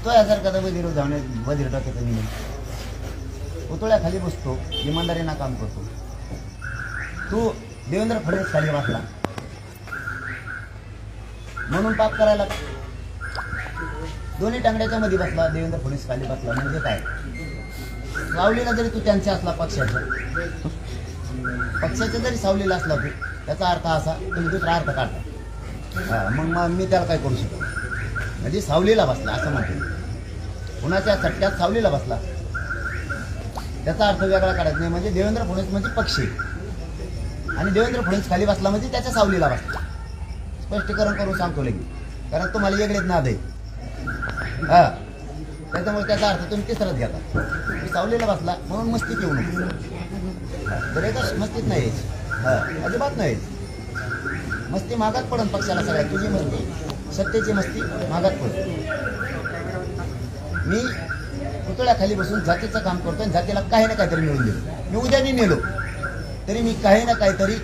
तो यासारखा बधीर जाणे बधीर टाकायचं नियम पुतळ्याखाली बसतो, इमानदारीनं काम करतो. तू देवेंद्र फडणवीस खाली बसला म्हणून पाप करायला, दोन्ही टांगड्याच्या मध्ये बसला, देवेंद्र फडणवीस खाली बसला म्हणजे काय? सावलीला जरी तू त्यांच्या असला पक्षाच्या जरी सावलीला असला तू, त्याचा अर्थ असा तुम्ही दुसरा अर्थ काढता. मग मी त्याला काय करू शकतो? म्हणजे सावलीला बसला असं म्हणतो, कुणाच्या चटक्यात सावलीला बसला त्याचा अर्थ वेगळा काढायचा नाही. म्हणजे देवेंद्र फडणवीस म्हणजे पक्षी आणि देवेंद्र फडणवीस खाली बसला म्हणजे त्याच्या सावलीला बसला. स्पष्टीकरण करून सांगतो लगे, कारण तुम्हाला वेगळेच नाद आहे. त्याच्यामुळे त्याचा अर्थ तुम्ही तिसराच घेता. तुम्ही सावलीला बसला म्हणून मस्तीत येऊ नको. तर एका मस्तीत नाही यायची, अजिबात नाही यायची. मस्ती मागात पडून पक्षाला सगळ्या, तुझी मस्ती सत्तेची मस्ती मागात पडून. मी पुतळ्याखाली बसून जातीचं काम करतो आणि जातीला काही ना काहीतरी मिळून दिलं. मी उद्या मी नेलो तरी मी काही ना काहीतरी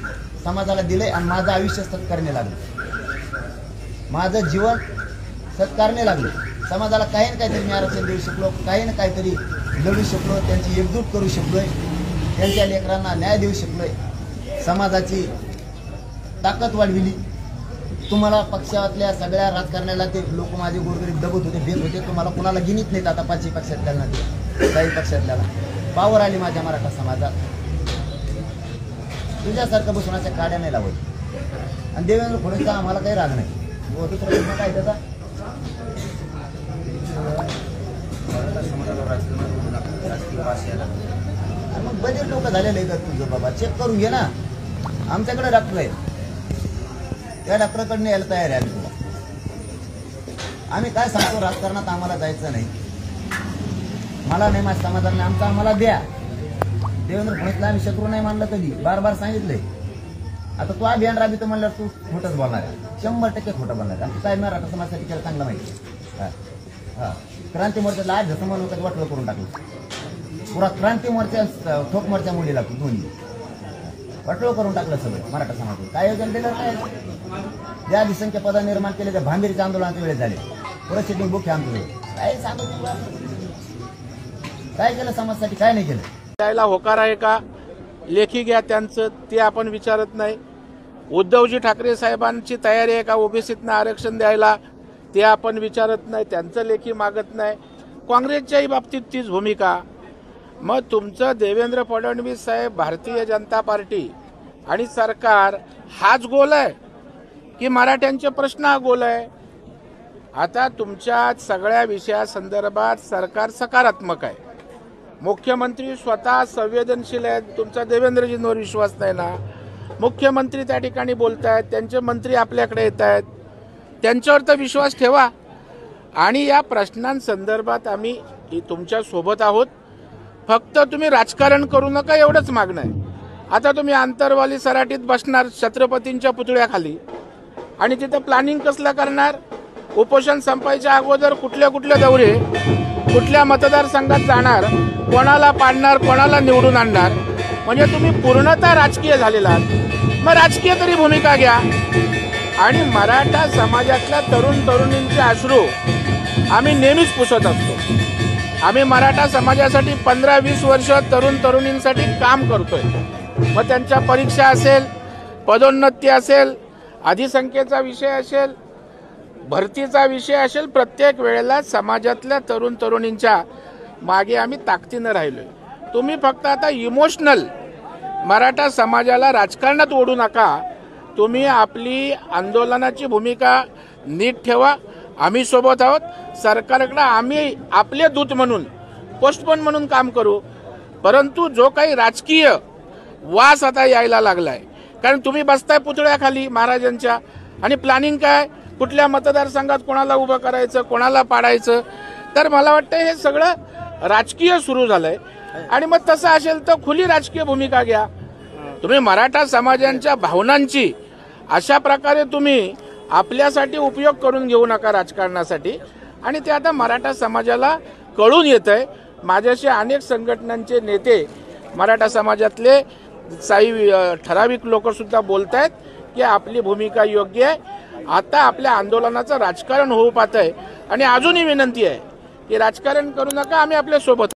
समाजाला दिलंय आणि माझं आयुष्य सत्कारणे लागलं, माझं जीवन सत्कारणे लागलं. समाजाला काही ना काहीतरी मी आरक्षण देऊ शकलो, काही ना काहीतरी लढू शकलो, त्यांची एकजूट करू शकलोय, त्यांच्या लेकरांना न्याय देऊ शकलोय, समाजाची ताकद वाढविली. तुम्हाला पक्षातल्या सगळ्या राजकारण्याला ते लोक माझे गोरगरीब दबत होते, भेट होते, तुम्हाला कुणाला गिनीत नाहीत. आता पाचही पक्षातल्याला काही पक्षातल्याला पावर आली माझ्या मराठा समाजात. तुझ्यासारखं बसून काड्या नाही लावत. आणि देवेंद्र फडणवीसचा आम्हाला काही राग नाही. दुसरा प्रश्न काय त्याचा? मग बरेच लोक झालेले आहेत तुझं बाबा, चेक करून घे ना. आमच्याकडे डॉक्टर आहे, त्या डॉक्टरकडनं यायला तयार आहे आम्ही. तुला आम्ही काय सांगतो, राजकारणात आम्हाला जायचं नाही, मला नाही, माझ्या समाजाने आमचं आम्हाला द्या. देवेंद्र फडणवीसला आम्ही शत्रू नाही मानलं कधी, बार बार सांगितलंय. आता तू अभियान राबवितो म्हणल्यावर तू खोटंच बोलणार आहे, 100% खोटं बोलणार आहे. काय मराठा समाजासाठी केलं चांगलं माहिती. क्रांती मोर्चाला आज जसं म्हणून वाटलं करून टाकलं, पुरा क्रांती मोर्चा ठोक मोर्चा मुलीला दोन्ही वाटलं करून टाकलं सगळं मराठा समाज. काय योजना दिलं? काय ज्या अधिसंख्य पद निर्माण केले त्या भांबीरच्या आंदोलनाच्या वेळेस झाले, प्रोसिडिंग बुक हे आमचं काय सांगतो तुला, काय केलं समाजासाठी, काय नाही केलं. त्याला होकार आहे का? लेखी घ्या त्यांचं, ते आपण विचारत नाही. उद्धवजी ठाकरे साहेबांची तयारी आहे का ओबीसीतनं आरक्षण द्यायला, ते आपण विचारत नाही. त्यांचं लेखी मागत नाही. काँग्रेसच्याही बाबतीत तीच भूमिका. मग तुमचं देवेंद्र फडणवीस साहेब, भारतीय जनता पार्टी आणि सरकार हाच गोल आहे की मराठ्यांचे प्रश्न हा गोल आहे? आता तुमच्या सगळ्या विषयासंदर्भात सरकार सकारात्मक आहे. मुख्यमंत्री स्वतः संवेदनशील आहेत. तुमचा देवेंद्रजींवर विश्वास नाही ना? मुख्यमंत्री त्या ठिकाणी बोलत आहेत, त्यांचे मंत्री आपल्याकडे येत आहेत, त्यांच्यावर तर विश्वास ठेवा. आणि या प्रश्नांसंदर्भात आम्ही तुमच्या सोबत आहोत. फक्त तुम्ही राजकारण करू नका एवढंच मागणं आहे. आता तुम्ही आंतरवाली सराटीत बसणार छत्रपतींच्या पुतळ्याखाली आणि तिथं प्लॅनिंग कसलं करणार? उपोषण संपायच्या अगोदर कुठले कुठले दौरे, कुठल्या मतदारसंघात जाणार, कोणाला पाडणार, कोणाला निवडून आणणार, म्हणजे तुम्ही पूर्णतः राजकीय झालेला आहात. मग राजकीय तरी भूमिका घ्या. आणि मराठा समाजातल्या तरुण तरुणींचे अश्रू आम्ही नेहमीच पुसत असतो. आम्ही मराठा समाजासाठी 15-20 वर्ष तरुण तरुणींसाठी काम करतोय. मग त्यांच्या परीक्षा असेल, पदोन्नती असेल, अधिसंख्येचा विषय असेल, भरतीचा विषय असेल, प्रत्येक वेळेला समाजातल्या तरुण तरुणींच्या मागे आम्ही ताकदीनं राहिलोय. तुम्ही फक्त आता इमोशनल मराठा समाजाला राजकारणात ओढू नका. तुम्ही आपली आंदोलनाची भूमिका नीट ठेवा. आम्ही सोबत आहोत. सरकारकडे आम्ही आपले दूत म्हणून, पोस्टमन म्हणून काम करू. परंतु जो काही राजकीय वास आता यायला लागलाय, कारण तुम्ही बसताय पुतळ्याखाली महाराजांच्या आणि प्लॅनिंग काय, कुठल्या मतदारसंघात कोणाला उभं करायचं, कोणाला पाडायचं, तर मला वाटतं हे सगळं राजकीय सुरू झालंय. आणि मग तसं असेल तर खुली राजकीय भूमिका घ्या. तुम्ही मराठा समाजांच्या भावनांची अशा प्रकारे तुम्ही आपल्यासाठी उपयोग करून घेऊ नका राजकारणासाठी. आणि ते आता मराठा समाजाला कळून येतंय. माझ्याशी अनेक संघटनांचे नेते, मराठा समाजातले काही ठराविक लोक सुद्धा बोलत आहेत की आपली भूमिका योग्य आहे. आता आपल्या आंदोलनाचं राजकारण होऊ पाहतंय. आणि अजूनही विनंती आहे हे राजकारण करू नका, आम्ही आपल्या सोबत